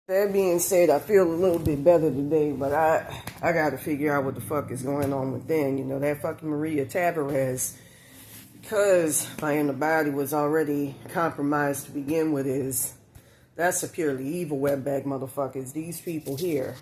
That being said, I feel a little bit better today, but I got to figure out what the fuck is going on within. You know, that fucking Maria Tavarez, because my inner body was already compromised to begin with, that's a purely evil wetback motherfuckers. These people here.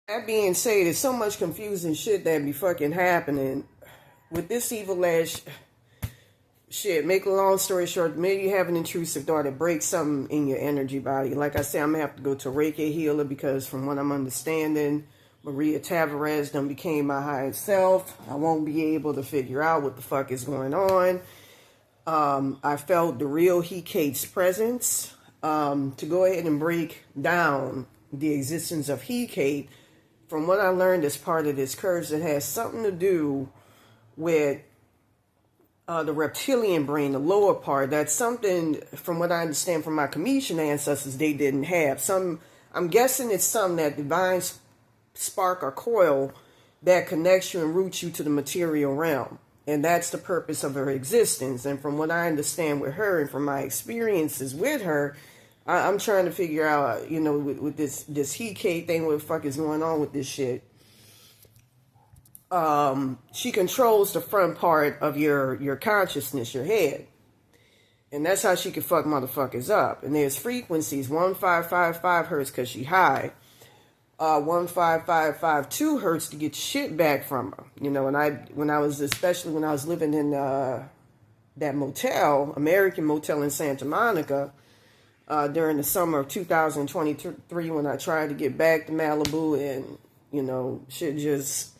That being said, there's so much confusing shit that be fucking happening with this evil ass shit. Make a long story short, maybe you have an intrusive thought that breaks something in your energy body. Like I said, I'm gonna have to go to a Reiki healer because from what I'm understanding, Maria Tavarez done became my higher self. I won't be able to figure out what the fuck is going on. I felt the real Hekate's presence. To go ahead and break down the existence of Hekate, from what I learned as part of this curse, it has something to do with the reptilian brain, the lower part. That's something, from what I understand from my Cometian ancestors, they didn't have. I'm guessing it's some that divine spark or coil that connects you and roots you to the material realm. And that's the purpose of her existence. And from what I understand with her and from my experiences with her, I'm trying to figure out, you know, with this Hekate thing, what the fuck is going on with this shit. She controls the front part of your consciousness, your head. And that's how she can fuck motherfuckers up. And there's frequencies, 1555 hertz because she high. 15552 hertz to get shit back from her. You know, especially when I was living in that motel, American motel in Santa Monica, during the summer of 2023 when I tried to get back to Malibu and, you know, shit just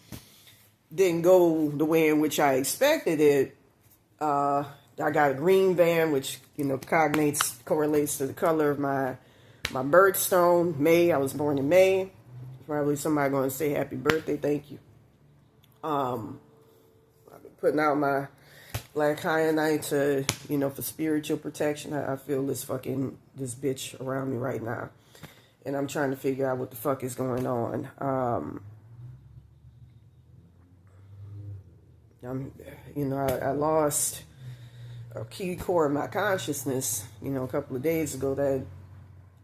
didn't go the way in which I expected it. I got a green van, which, you know, correlates to the color of my birthstone, May. I was born in May. Probably somebody going to say happy birthday. Thank you. I've been putting out my black kyanite to, you know, for spiritual protection. I feel this bitch around me right now. And I'm trying to figure out what the fuck is going on. I lost a key core of my consciousness, you know, a couple of days ago that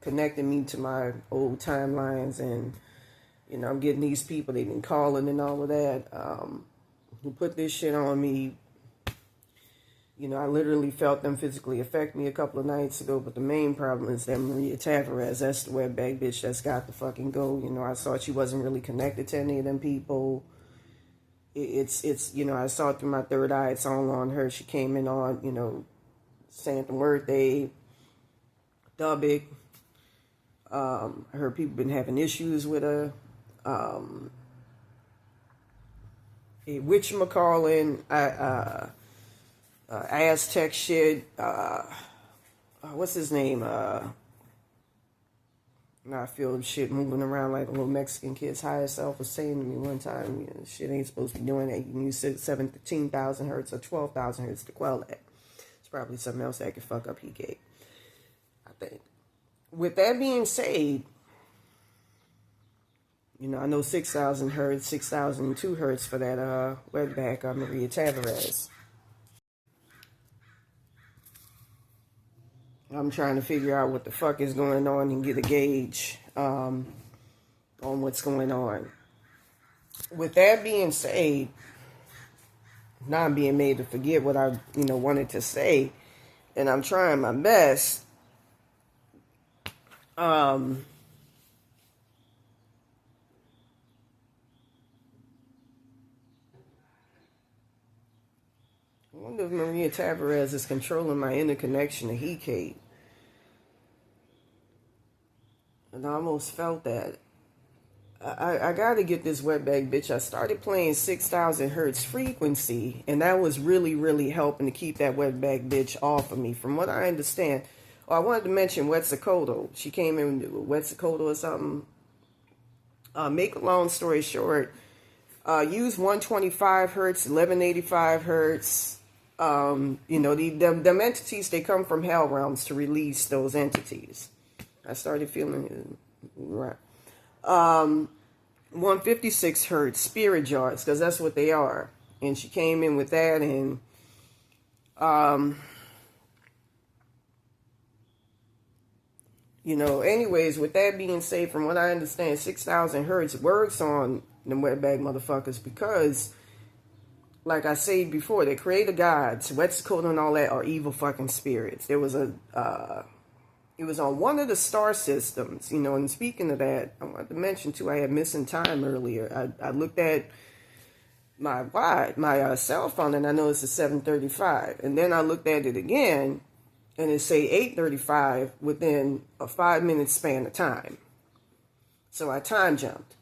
connected me to my old timelines. And, you know, I'm getting these people, they've been calling and all of that, who put this shit on me. You know, I literally felt them physically affect me a couple of nights ago, but the main problem is that Maria Tavarez, that's the wetback bitch that's got to fucking go. You know, I thought she wasn't really connected to any of them people. It's you know, I saw it through my third eye. It's all on her. She came in on, you know, saying the word they, Dubbick, I heard people been having issues with her. Whatchamacallit, Aztec shit. What's his name? I feel shit moving around like a little Mexican kid's higher self was saying to me one time, you know, shit ain't supposed to be doing that. You can use 17,000 hertz or 12,000 hertz to quell that. It's probably something else that could fuck up Hekate, I think. With that being said, you know, I know 6,000 hertz, 6,002 hertz for that webback on Maria Tavarez. I'm trying to figure out what the fuck is going on and get a gauge on what's going on. With that being said, now I'm being made to forget what I, wanted to say, and I'm trying my best. I wonder if Maria Tavarez is controlling my interconnection to Hekate. And I almost felt that. I gotta get this wetback bitch. I started playing 6,000 hertz frequency, and that was really, really helping to keep that wetback bitch off of me. From what I understand, I wanted to mention Wetzicoto. She came in with Wetzicoto or something. Make a long story short, use 125 hertz, 1185 hertz. Them entities, they come from hell realms to release those entities. I started feeling right. 156 hertz spirit jars, because that's what they are. And she came in with that, and anyways, with that being said, from what I understand, 6,000 hertz works on them wetback motherfuckers because, like I said before, the creator gods, Wetzicoto and all that, are evil fucking spirits. There was it was on one of the star systems, and speaking of that, I wanted to mention too, I had missing time earlier. I looked at my cell phone, and I noticed it's 7:35, and then I looked at it again, and it say 8:35 within a 5-minute span of time. So I time jumped.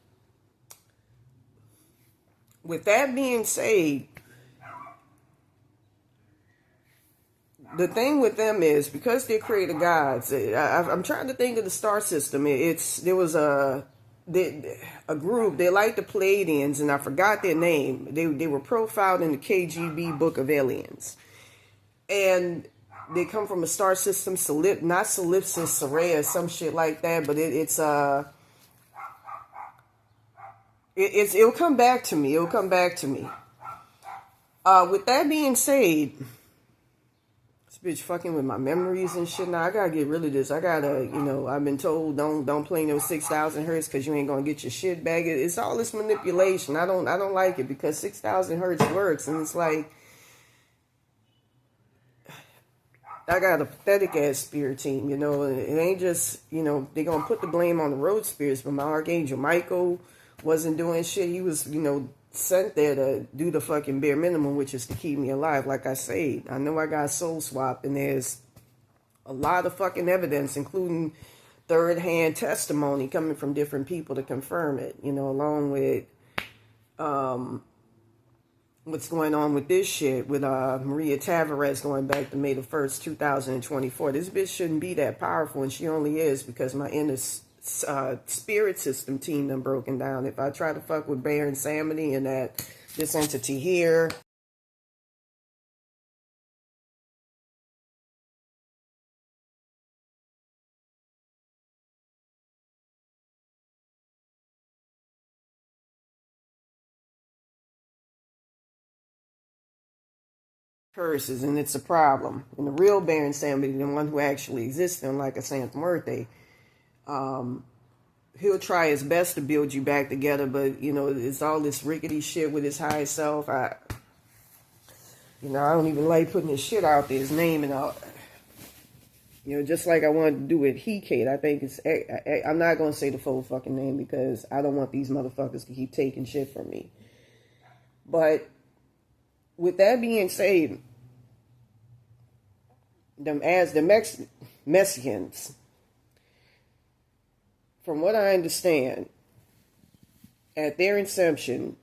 With that being said, the thing with them is, because they're creator gods, I'm trying to think of the star system. There was a group, they like the Pleiadians, and I forgot their name. They were profiled in the KGB Book of Aliens. And they come from a star system, not Solipsis, Soraya, some shit like that, but it'll come back to me. It'll come back to me. With that being said, bitch fucking with my memories and shit. Now I gotta get rid of this. I gotta, I've been told don't play no 6,000 hertz because you ain't gonna get your shit back. It's all this manipulation. I don't like it because 6,000 hertz works, and it's like I got a pathetic ass spirit team. It ain't just they gonna put the blame on the road spirits, but my Archangel Michael wasn't doing shit. He was sent there to do the fucking bare minimum, which is to keep me alive. Like I said, I know I got soul swap, and there's a lot of fucking evidence, including third-hand testimony coming from different people to confirm it, along with what's going on with this shit with Maria Tavarez going back to May the 1st, 2024. This bitch shouldn't be that powerful, and she only is because my inner spirit system team done broken down. If I try to fuck with Bear and Samedi and this entity here, curses, and it's a problem. And the real Bear and Samedi, the one who actually exists, unlike a Santa Muerte, he'll try his best to build you back together, but it's all this rickety shit with his high self. I don't even like putting his shit out there, his name and all. Just like I wanted to do with Hekate. I think I'm not gonna say the full fucking name because I don't want these motherfuckers to keep taking shit from me. But with that being said, the Mexicans, from what I understand, at their inception,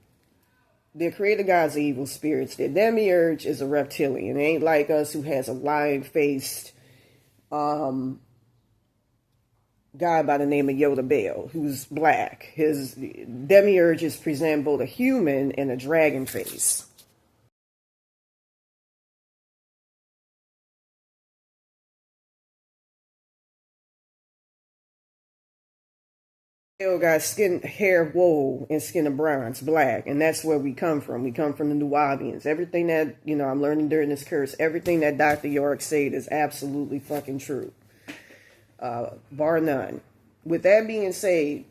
their creator gods are evil spirits. Their demiurge is a reptilian. It ain't like us who has a lion-faced guy by the name of Yoda Bale, who's black. His demiurges present both a human and a dragon face. Bale got skin, hair wool, and skin of bronze, black, and that's where we come from. We come from the Nubians. Everything that, I'm learning during this curse, everything that Dr. York said is absolutely fucking true. Bar none. With that being said,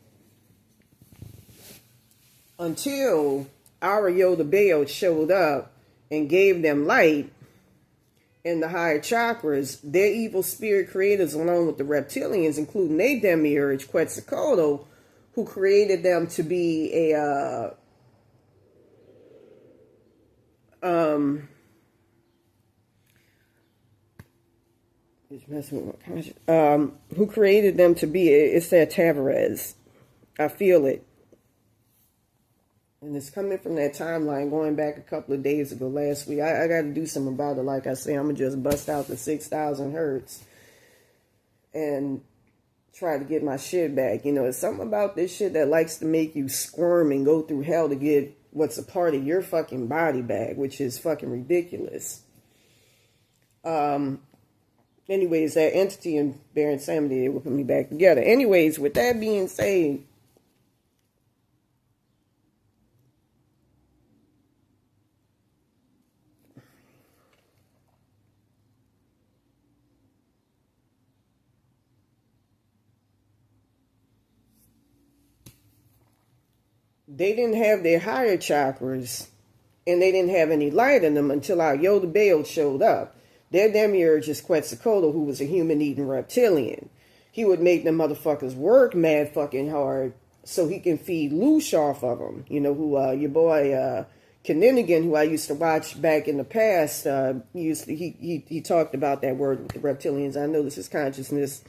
until our Yoda Baal showed up and gave them light in the higher chakras, their evil spirit creators, along with the reptilians, including their demiurge, Quetzalcoatl, who created them to be a who created them to be, it's that Tavarez. I feel it. And it's coming from that timeline going back a couple of days ago, last week. I got to do something about it. Like I say, I'm going to just bust out the 6,000 hertz and try to get my shit back. It's something about this shit that likes to make you squirm and go through hell to get what's a part of your fucking body back, which is fucking ridiculous. Anyways, that entity and Baron Samedi, it will put me back together. Anyways, with that being said, they didn't have their higher chakras, and they didn't have any light in them until our Yoda Baal showed up. Their demiurge is Quetzalcoatl, who was a human-eating reptilian. He would make them motherfuckers work mad fucking hard so he can feed loose off of them. Your boy Kaninigan, who I used to watch back in the past, he talked about that word with the reptilians. I know this is consciousness.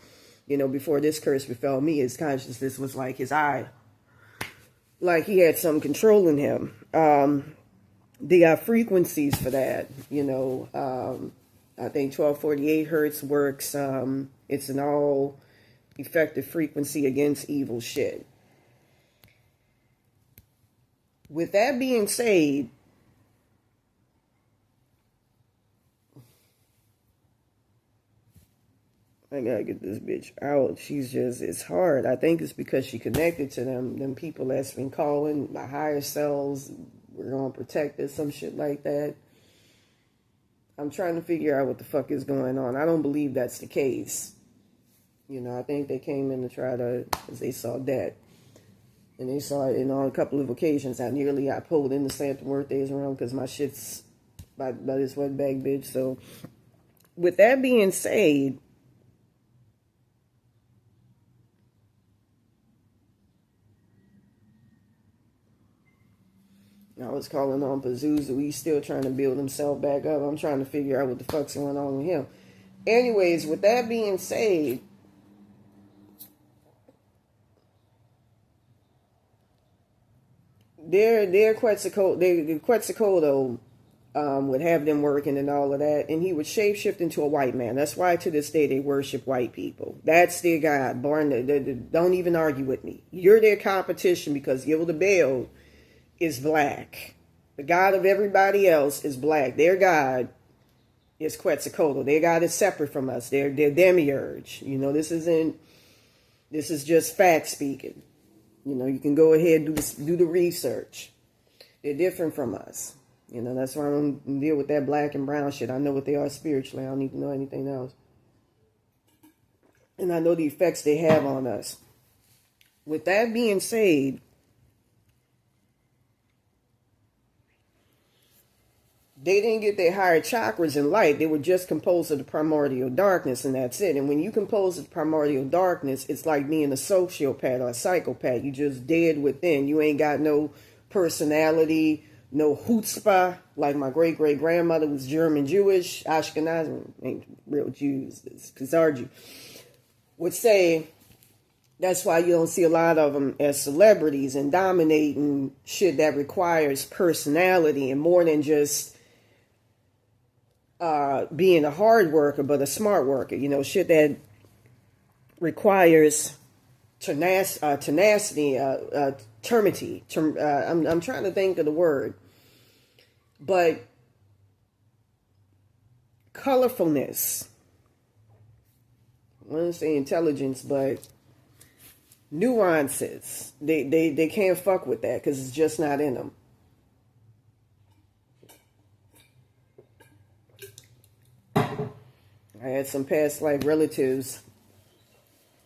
Before this curse befell me, his consciousness was like his eye. Like he had some controlling him. They got frequencies for that, I think 1248 hertz works. It's an all effective frequency against evil shit. With that being said, I gotta get this bitch out. It's hard. I think it's because she connected to them people that's been calling, my higher selves, we're gonna protect us, some shit like that. I'm trying to figure out what the fuck is going on. I don't believe that's the case. I think they came in to try to, because they saw that. And they saw it on a couple of occasions. I pulled in the Santa Muerte's room because my shit's by this wetbag bitch. So, with that being said, I was calling on Pazuzu. He's still trying to build himself back up. I'm trying to figure out what the fuck's going on with him. Anyways, with that being said, their Quetzalcoatl would have them working and all of that, and he would shapeshift into a white man. That's why to this day they worship white people. That's their god. Don't even argue with me. You're their competition because Yoda Baal is black. The god of everybody else is black. Their god is Quetzalcoatl. Their god is separate from us. They're demiurge. This is just fact speaking. You can go ahead and do the research. They're different from us. That's why I don't deal with that black and brown shit. I know what they are spiritually. I don't need to know anything else. And I know the effects they have on us. With that being said, they didn't get their higher chakras in light. They were just composed of the primordial darkness, and that's it. And when you compose of the primordial darkness, it's like being a sociopath or a psychopath. You just dead within. You ain't got no personality, no chutzpah. Like my great-great-grandmother was German-Jewish, Ashkenazi, ain't real Jews, it's Khazarji, would say, That's why you don't see a lot of them as celebrities and dominating shit that requires personality and more than just being a hard worker, but a smart worker. You know, shit that requires tenacity, termity. I'm trying to think of the word, but colorfulness. I wouldn't say intelligence, but nuances. They can't fuck with that because it's just not in them. I had some past life relatives.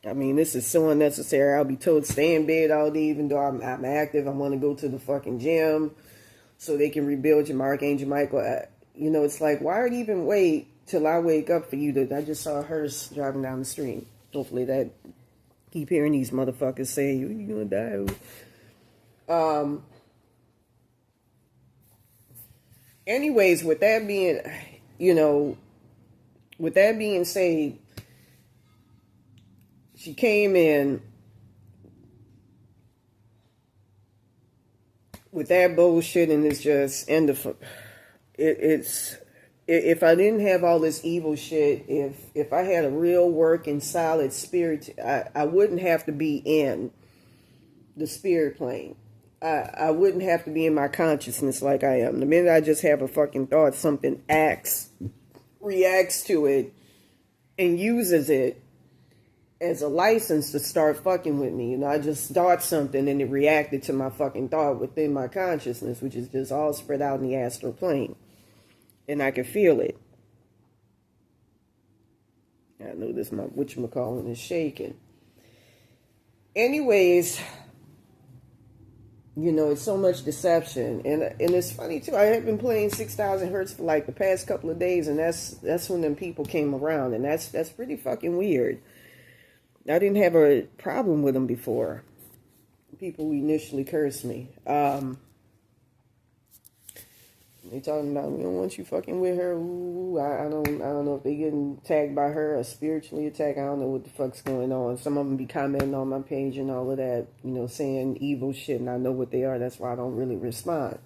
I mean, this is so unnecessary. I'll be told stay in bed all day, even though I'm active. I want to go to the fucking gym so they can rebuild your Archangel Michael. You know, it's like, why would you even wait till I wake up for you to? I just saw a hearse driving down the street. Hopefully that. Keep hearing these motherfuckers say, you're gonna die. Anyways, with that being, with that being said, she came in with that bullshit, and it's just if I didn't have all this evil shit, if I had a real working solid spirit, I wouldn't have to be in the spirit plane. I wouldn't have to be in my consciousness like I am. The minute I just have a fucking thought, something reacts to it, and uses it as a license to start fucking with me. You know, I just thought something and it reacted to my fucking thought within my consciousness, which is just all spread out in the astral plane. And I can feel it. I know this, my whatchamacallit is shaking. Anyways, you know, it's so much deception. And it's funny, too. I have been playing 6,000 hertz for like the past couple of days. And that's when them people came around. And that's pretty fucking weird. I didn't have a problem with them before. People who initially cursed me. They talking about, we don't want you fucking with her. Ooh, I don't know if they getting tagged by her or spiritually attacked. I don't know what the fuck's going on. Some of them be commenting on my page and all of that, you know, saying evil shit, and I know what they are. That's why I don't really respond.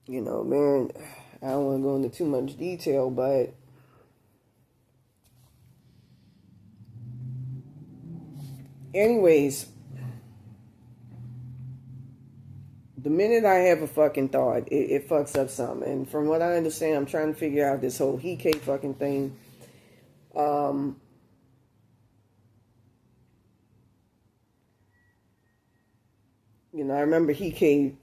You know, man, I don't want to go into too much detail, but anyways, the minute I have a fucking thought, it fucks up something. And from what I understand, I'm trying to figure out this whole Hekate fucking thing. You know, I remember Hekate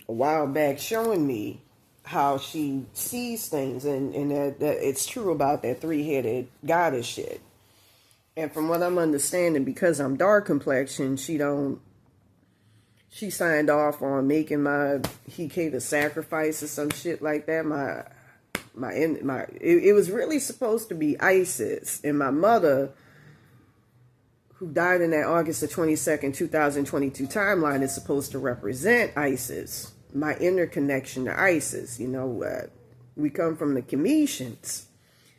a while back showing me how she sees things, and that it's true about that three-headed goddess shit. And from what I'm understanding, because I'm dark complexion, she signed off on making my Hekate a sacrifice or some shit like that. It was really supposed to be Isis, and my mother, who died in that August the 22nd, 2022 timeline, is supposed to represent Isis. My interconnection to Isis. You know, we come from the Cometians,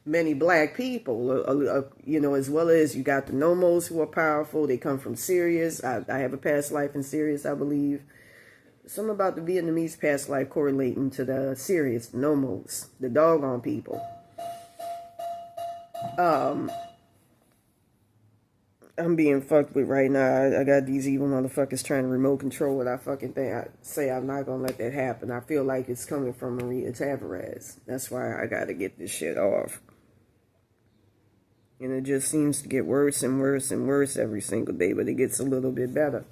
many black people, you know, as well as you got the Nomos who are powerful. They come from Sirius. I have a past life in Sirius, I believe. Something about the Vietnamese past life correlating to the Sirius, the Nomos, the doggone people. I'm being fucked with right now. I got these evil motherfuckers trying to remote control what I fucking think. I say I'm not going to let that happen. I feel like it's coming from Maria Tavarez. That's why I got to get this shit off. And it just seems to get worse and worse and worse every single day, but it gets a little bit better.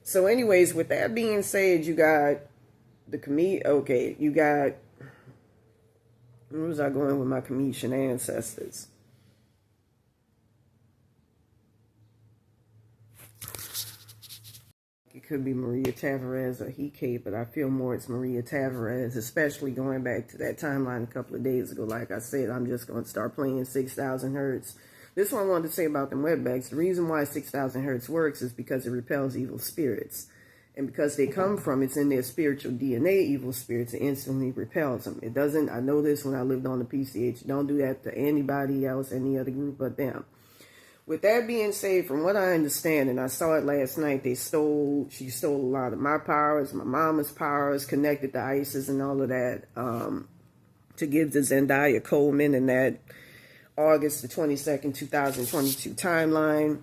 So anyways, with that being said, you got the okay, you got, where was I going with my Cometian ancestors? It could be Maria Tavarez or Hekate, but I feel more it's Maria Tavarez, especially going back to that timeline a couple of days ago. Like I said, I'm just going to start playing 6,000 hertz. This one I wanted to say about them wetbacks. The reason why 6,000 hertz works is because it repels evil spirits. And because they come from, it's in their spiritual DNA, evil spirits, it instantly repels them. It doesn't, I know this when I lived on the PCH, don't do that to anybody else, any other group but them. With that being said, from what I understand, and I saw it last night, she stole a lot of my powers, my mama's powers, connected to ISIS and all of that, to give to Zendaya Coleman in that August the 22nd, 2022 timeline.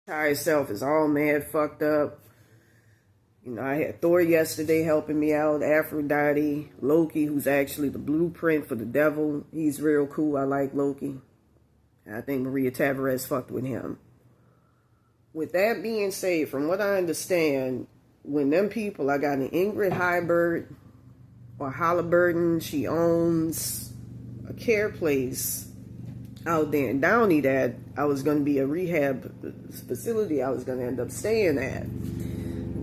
High self is all mad, fucked up. You know, I had Thor yesterday helping me out, Aphrodite, Loki, who's actually the blueprint for the devil. He's real cool. I like Loki. I think Maria Tavarez fucked with him. With that being said, from what I understand, when them people, I got an Ingrid Heiberg or Halliburton, she owns a care place out there in Downey that I was going to be a rehab facility I was going to end up staying at.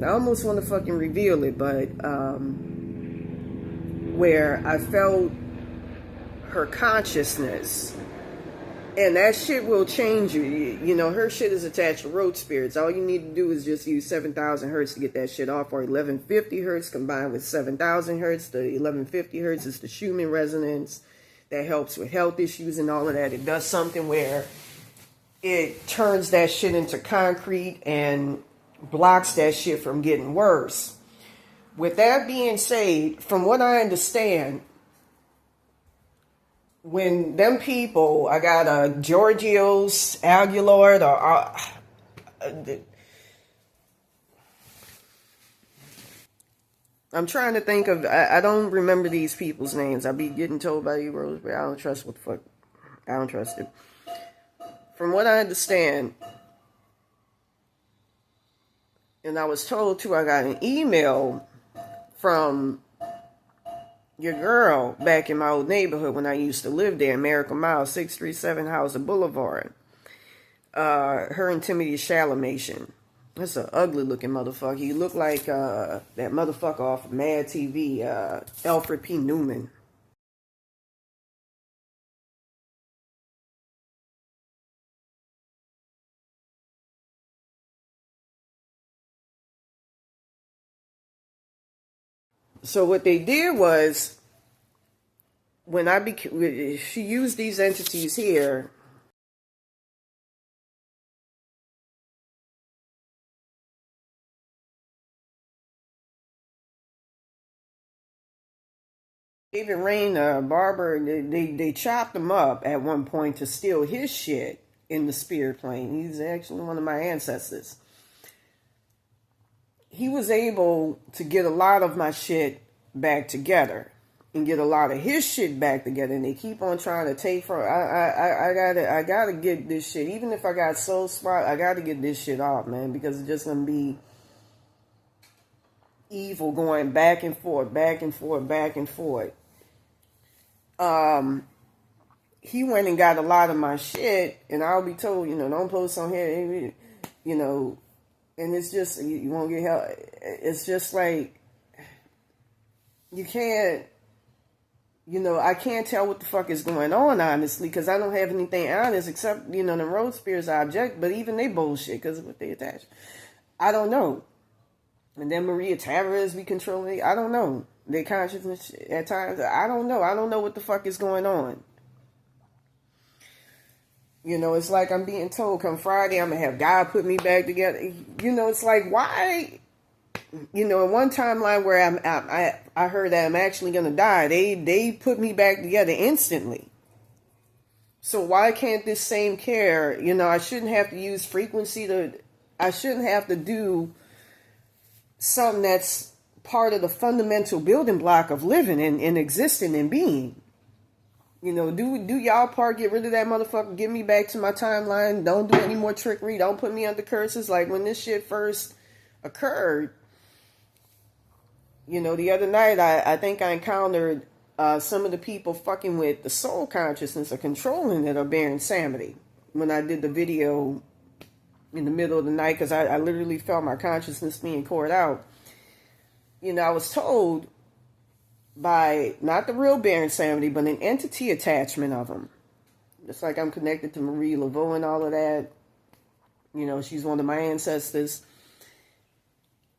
I almost want to fucking reveal it, but where I felt her consciousness, and that shit will change you. You know, her shit is attached to road spirits. All you need to do is just use 7,000 hertz to get that shit off, or 1150 hertz combined with 7,000 hertz. The 1150 hertz is the Schumann resonance that helps with health issues and all of that. It does something where it turns that shit into concrete and blocks that shit from getting worse. With that being said, from what I understand, when them people, I got a Georgios Aguilar, I'm trying to think of, I don't remember these people's names. I be getting told by you, Rose, but I don't trust what the fuck. I don't trust it. From what I understand, and I was told too, I got an email from your girl back in my old neighborhood when I used to live there, Miracle Mile, 637 Hauser Boulevard. Her and Timothy Chalamet. That's an ugly looking motherfucker. He looked like that motherfucker off of Mad TV, Alfred P. Newman. So what they did was, when she used these entities here, David Rain, Barber, they chopped him up at one point to steal his shit in the spirit plane. He's actually one of my ancestors. He was able to get a lot of my shit back together and get a lot of his shit back together, and they keep on trying to take from. I gotta get this shit. Even if I got soul spot, I gotta get this shit off, man, because it's just gonna be evil going back and forth, back and forth, back and forth. He went and got a lot of my shit, and I'll be told, you know, don't post on here, you know, and it's just, you won't get help. It's just like, you can't, you know, I can't tell what the fuck is going on, honestly, because I don't have anything honest except, you know, the road spirits I object, but even they bullshit because of what they attach. I don't know. And then Maria Tavarez be controlling. I don't know. Their consciousness at times. I don't know. I don't know what the fuck is going on. You know, it's like I'm being told come Friday I'm going to have God put me back together. You know, it's like, why? You know, in one timeline where I heard that I'm actually going to die, they put me back together instantly. So why can't this same care, you know, I shouldn't have to use frequency I shouldn't have to do something that's part of the fundamental building block of living and existing and being. You know, do y'all part, get rid of that motherfucker, get me back to my timeline, don't do any more trickery, don't put me under curses. Like when this shit first occurred, you know, the other night I think I encountered some of the people fucking with the soul consciousness or controlling it are bearing Samedi. When I did the video in the middle of the night, because I literally felt my consciousness being poured out. You know, I was told by not the real Baron Samedi, but an entity attachment of him. Just like I'm connected to Marie Laveau and all of that. You know, she's one of my ancestors.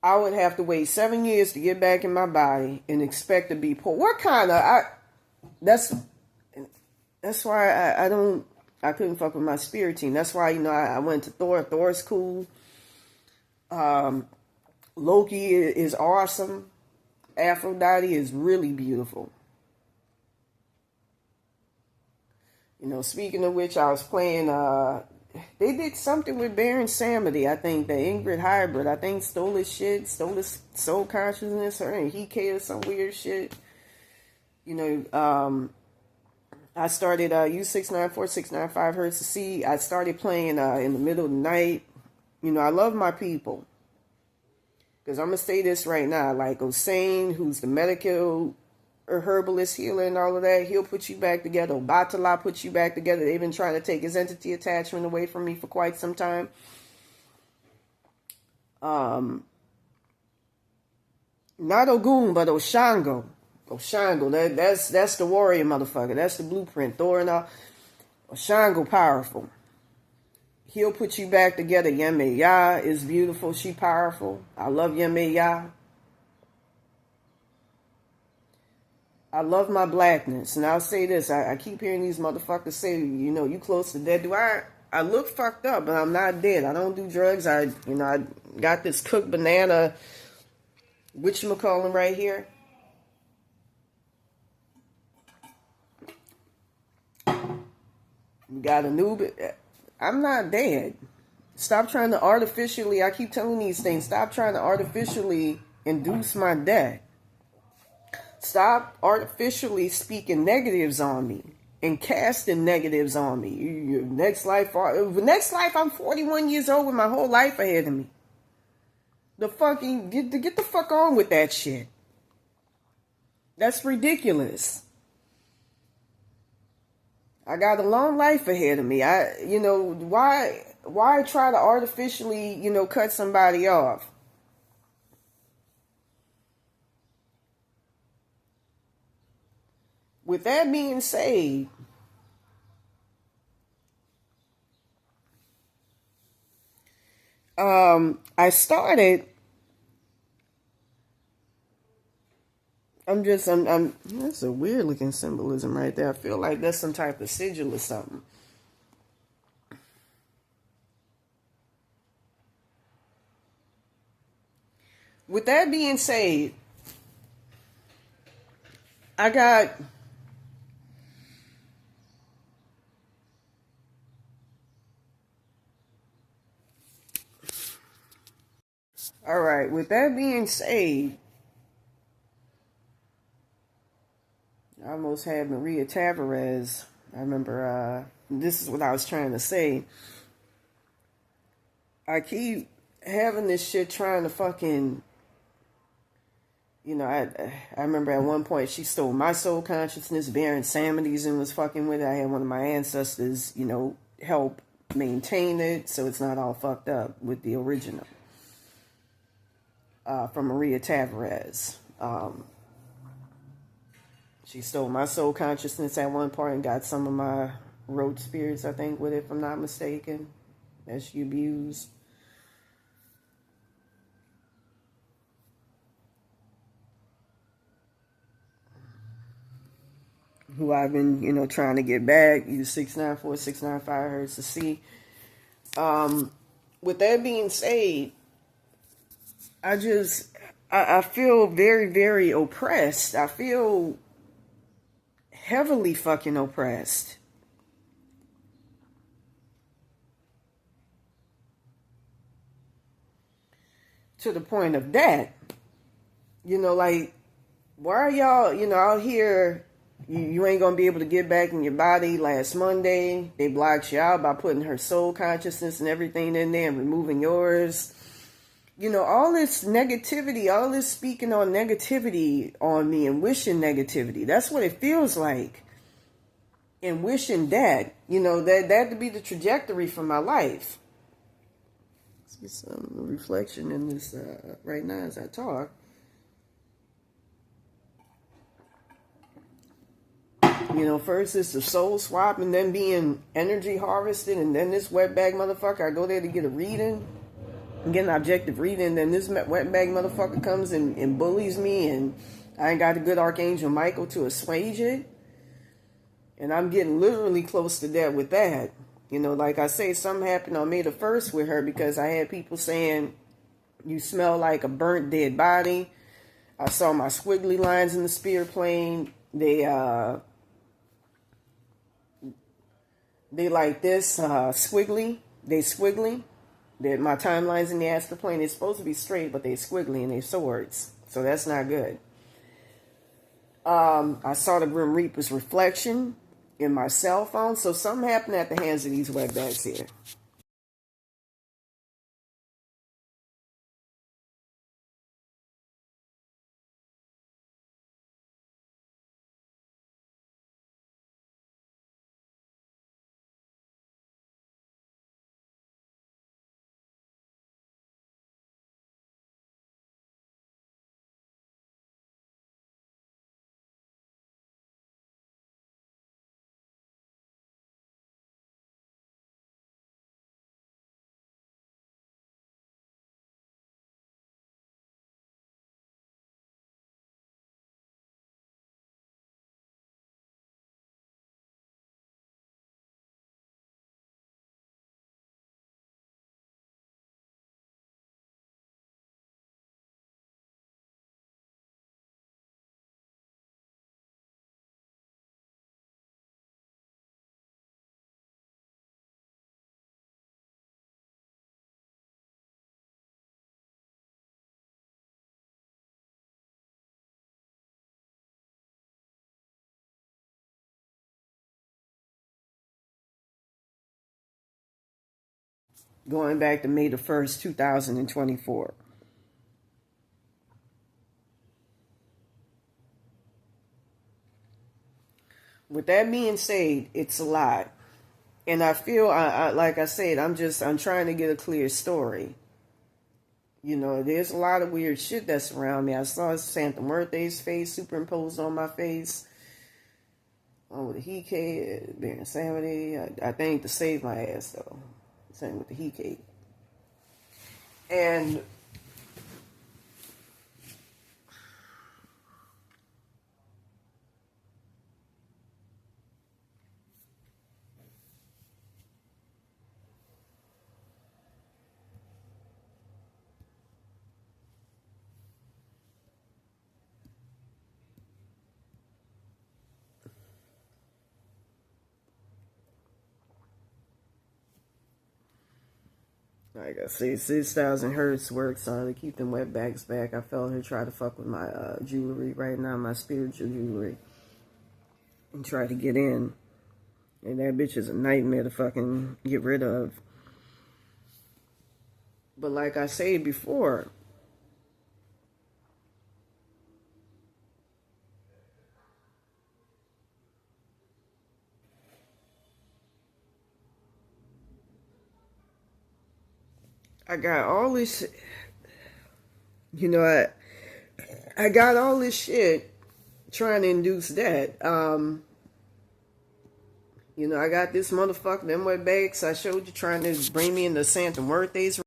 I would have to wait 7 years to get back in my body and expect to be poor. What kind of... That's why I couldn't fuck with my spirit team. That's why, you know, I went to Thor. Thor's cool. Loki is awesome. Aphrodite is really beautiful. You know, speaking of which, I was playing... they did something with Baron Samedi, I think. The Ingrid hybrid, I think, stole his shit. Stole his soul consciousness. Her and Hekate or some weird shit. You know, I started U694695 Hertz to see. I started playing in the middle of the night. You know, I love my people. Because I'm going to say this right now. Like Hossein, who's the medical herbalist healer and all of that, he'll put you back together. Obatala puts you back together. They've been trying to take his entity attachment away from me for quite some time. Not Ogun, but Oshango. Oshango, that's the warrior motherfucker. That's the blueprint. Thor and all. Oshango powerful. He'll put you back together. Yeme Ya is beautiful. She powerful. I love Yeme Ya. I love my blackness. And I'll say this. I keep hearing these motherfuckers say, you know, you close to dead. I look fucked up, but I'm not dead. I don't do drugs. I got this cooked banana, whatchamacallin right here. We got a new... I'm not dead. Stop trying to artificially... I keep telling these things. Stop trying to artificially induce my death. Stop artificially speaking negatives on me and casting negatives on me. Your next life, I'm 41 years old with my whole life ahead of me. Get the fuck on with that shit. That's ridiculous. I got a long life ahead of me. Why try to artificially, cut somebody off? With that being said, I started. That's a weird looking symbolism right there. I feel like that's some type of sigil or something. With that being said, I got all right. With that being said, I almost had Maria Tavarez. I remember, this is what I was trying to say. I keep having this shit trying to fucking, I remember at one point she stole my soul consciousness, Baron Samedi's, and was fucking with it. I had one of my ancestors, help maintain it so it's not all fucked up with the original. From Maria Tavarez. She stole my soul consciousness at one part and got some of my road spirits, I think, with it, if I'm not mistaken, that she abused. Who I've been, trying to get back. Use 694, 695 hertz to see. With that being said, I feel very, very oppressed. I feel heavily fucking oppressed. To the point of that. Like, why are y'all, out here, you ain't gonna be able to get back in your body. Last Monday, they blocked you out by putting her soul consciousness and everything in there and removing yours. All this negativity, all this speaking on negativity on me and wishing negativity. That's what it feels like. And wishing that, that to be the trajectory for my life. Let's get some reflection in this right now as I talk. First it's the soul swap and then being energy harvested, and then this wetbag motherfucker, I go there to get a reading, get an objective reading, and then this wetbag motherfucker comes and bullies me, and I ain't got a good Archangel Michael to assuage it. And I'm getting literally close to that with that. Like I say, something happened on May the 1st with her because I had people saying, you smell like a burnt dead body. I saw my squiggly lines in the spirit plane. They like this, squiggly. They squiggly. My timelines in the astral plane, they're supposed to be straight, but they squiggly and they swords. So that's not good. I saw the Grim Reaper's reflection in my cell phone. So something happened at the hands of these wetbacks here. Going back to May the 1st, 2024. With that being said, it's a lot. And I feel, like I said, I'm trying to get a clear story. There's a lot of weird shit that's around me. I saw Santa Muerte's face superimposed on my face. Oh, with the Hekate, being Samedi. I think to save my ass, though. Same with the Hekate. And like I say, 6,000 hertz works to keep them wetbacks back. I felt her try to fuck with my jewelry right now, my spiritual jewelry, and try to get in. And that bitch is a nightmare to fucking get rid of. But like I said before, I got all this, I got all this shit trying to induce that. I got this motherfucker, them wetbacks I showed you trying to bring me into Santa Muerte's.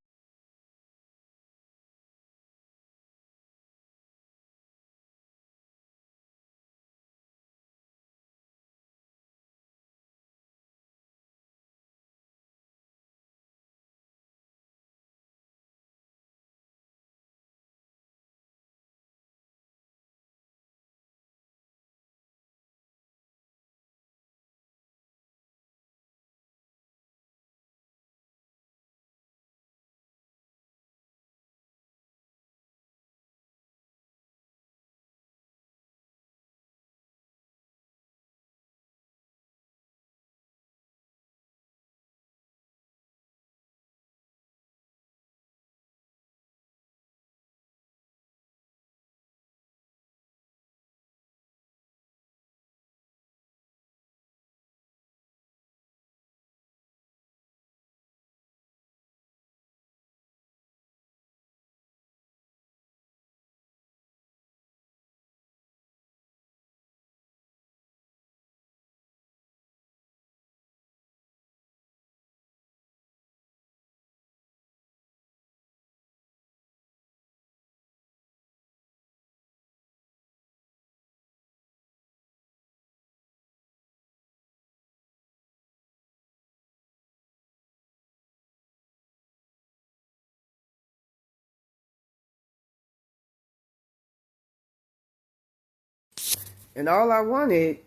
And all I wanted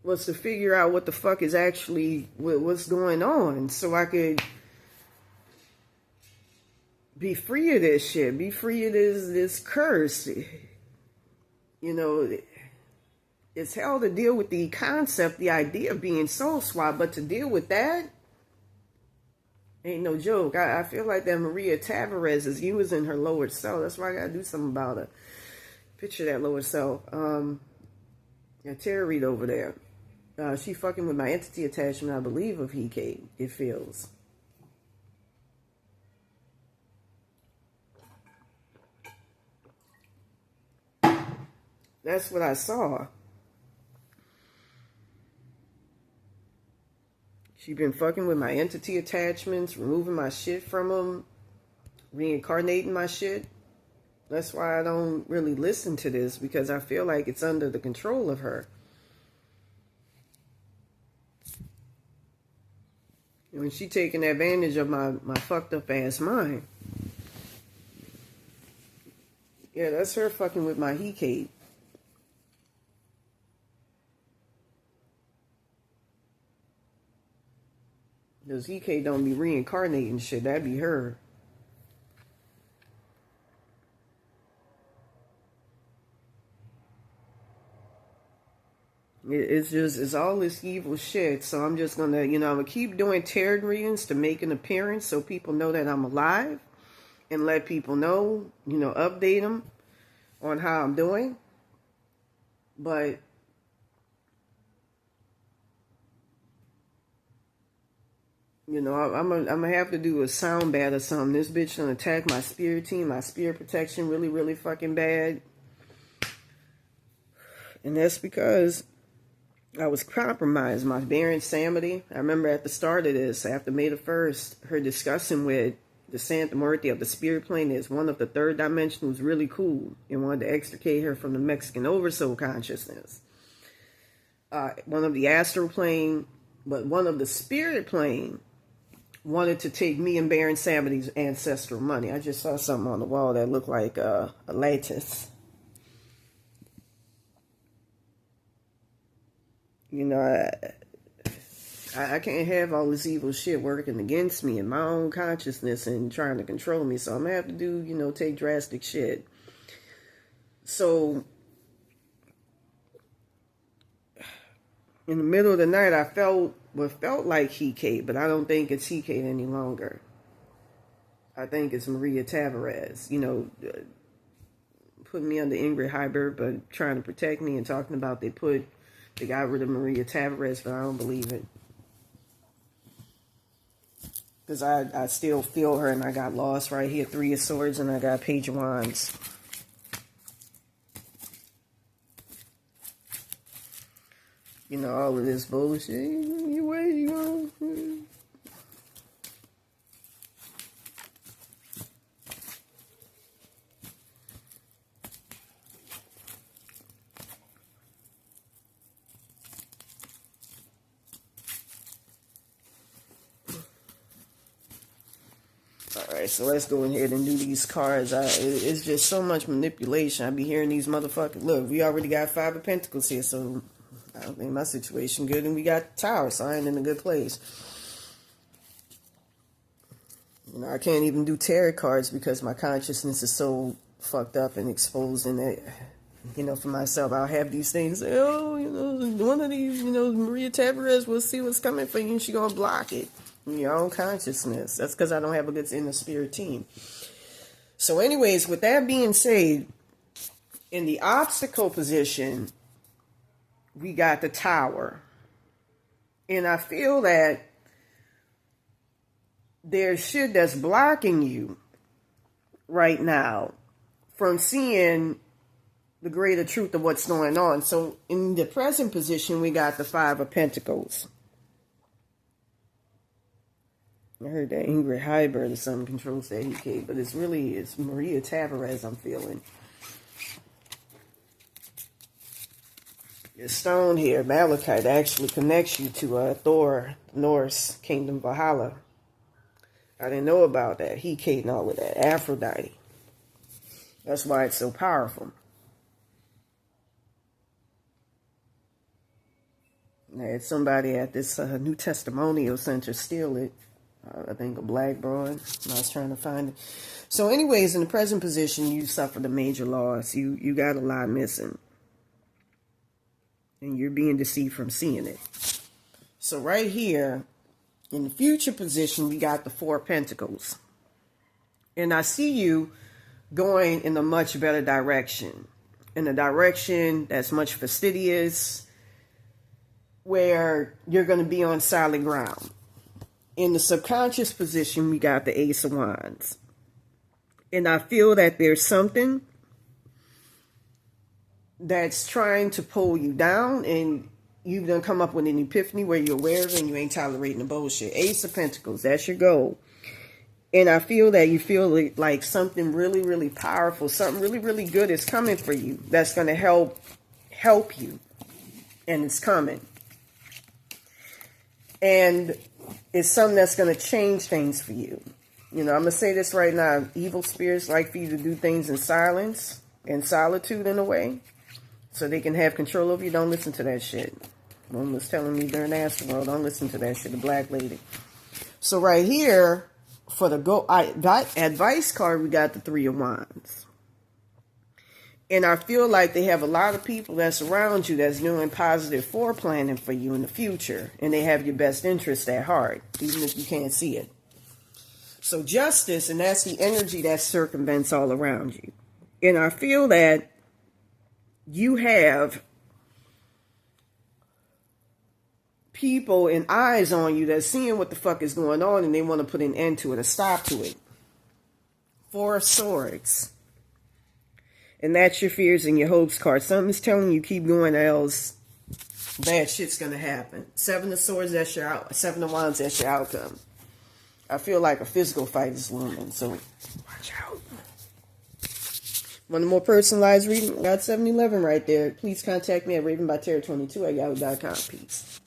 was to figure out what the fuck is actually, what's going on, so I could be free of this shit, be free of this curse. You know, it's hell to deal with the concept, the idea of being soul swap, but to deal with that ain't no joke. I feel like that Maria Tavarez is using her lower self. That's why I gotta do something about her. Picture that lower self. Yeah, Tara Reid over there. She fucking with my entity attachment, I believe, of Hekate, it feels. That's what I saw. She been fucking with my entity attachments, removing my shit from them, reincarnating my shit. That's why I don't really listen to this, because I feel like it's under the control of her. When she taking advantage of my fucked up ass mind. Yeah, that's her fucking with my Hekate. Because Hekate don't be reincarnating shit. That'd be her. It's all this evil shit. So I'm just gonna, I'm gonna keep doing tarot readings to make an appearance so people know that I'm alive, and let people know, update them on how I'm doing. But I'm gonna have to do a sound bad or something. This bitch gonna attack my spirit team, my spirit protection really, really fucking bad. And that's because I was compromised. My Baron Samedi, I remember at the start of this, after May the 1st, her discussing with the Santa Muerte of the spirit plane is one of the third dimension was really cool and wanted to extricate her from the Mexican oversoul consciousness. One of the astral plane, but one of the spirit plane wanted to take me and Baron Samedi's ancestral money. I just saw something on the wall that looked like a lattice. I can't have all this evil shit working against me in my own consciousness and trying to control me. So I'm going to have to do, take drastic shit. So in the middle of the night, I felt what felt like Hekate, but I don't think it's Hekate any longer. I think it's Maria Tavarez, putting me under Ingrid Heiberg, but trying to protect me and talking about they got rid of Maria Tavarez, but I don't believe it. Because I still feel her, and I got lost right here. 3 of Swords, and I got Page of Wands. All of this bullshit. You go. Alright, so let's go ahead and do these cards. It's just so much manipulation. I be hearing these motherfuckers. Look, we already got 5 of Pentacles here, so I don't think my situation good. And we got Tower, so I ain't in a good place. I can't even do tarot cards because my consciousness is so fucked up and exposed in it. For myself, I'll have these things. Oh, one of these, Maria Tavarez will see what's coming for you, and she gonna block it. Your own consciousness. That's because I don't have a good inner spirit team. So anyways, with that being said, in the obstacle position, we got the Tower. And I feel that there's shit that's blocking you right now from seeing the greater truth of what's going on. So in the present position, we got the 5 of Pentacles. I heard that Ingrid Heiberg or something controls that Hekate, but it's Maria Tavarez I'm feeling. The stone here, Malachite, actually connects you to Thor, Norse Kingdom Valhalla. I didn't know about that. Hekate and all of that. Aphrodite. That's why it's so powerful. I had somebody at this New Testimonial Center steal it. I think a black broad. I was trying to find it. So anyways, in the present position, you suffered a major loss. You got a lot missing. And you're being deceived from seeing it. So right here, in the future position, we got the Four of Pentacles. And I see you going in a much better direction. In a direction that's much fastidious, where you're going to be on solid ground. In the subconscious position, we got the Ace of Wands. And I feel that there's something that's trying to pull you down, and you've done come up with an epiphany where you're aware of it and you ain't tolerating the bullshit. Ace of Pentacles, that's your goal. And I feel that you feel like something really, really powerful, something really, really good is coming for you. That's going to help you. And it's coming. And it's something that's going to change things for you. You know, I'm going to say this right now. Evil spirits like for you to do things in silence, in solitude in a way, so they can have control over you. Don't listen to that shit. One was telling me during Astroworld, don't listen to that shit, the black lady. So right here, for the advice card, we got the Three of Wands. And I feel like they have a lot of people that's around you that's doing positive foreplanning for you in the future. And they have your best interest at heart, even if you can't see it. So justice, and that's the energy that circumvents all around you. And I feel that you have people and eyes on you that's seeing what the fuck is going on, and they want to put an end to it, a stop to it. Four of Swords. And that's your fears and your hopes card. Something's telling you keep going, else bad shit's going to happen. Seven of Swords, that's your out. Seven of Wands, that's your outcome. I feel like a physical fight is looming, so watch out. Want a more personalized reading? Got 7-Eleven right there. Please contact me at ravenbyterror22 at yahoo.com. Peace.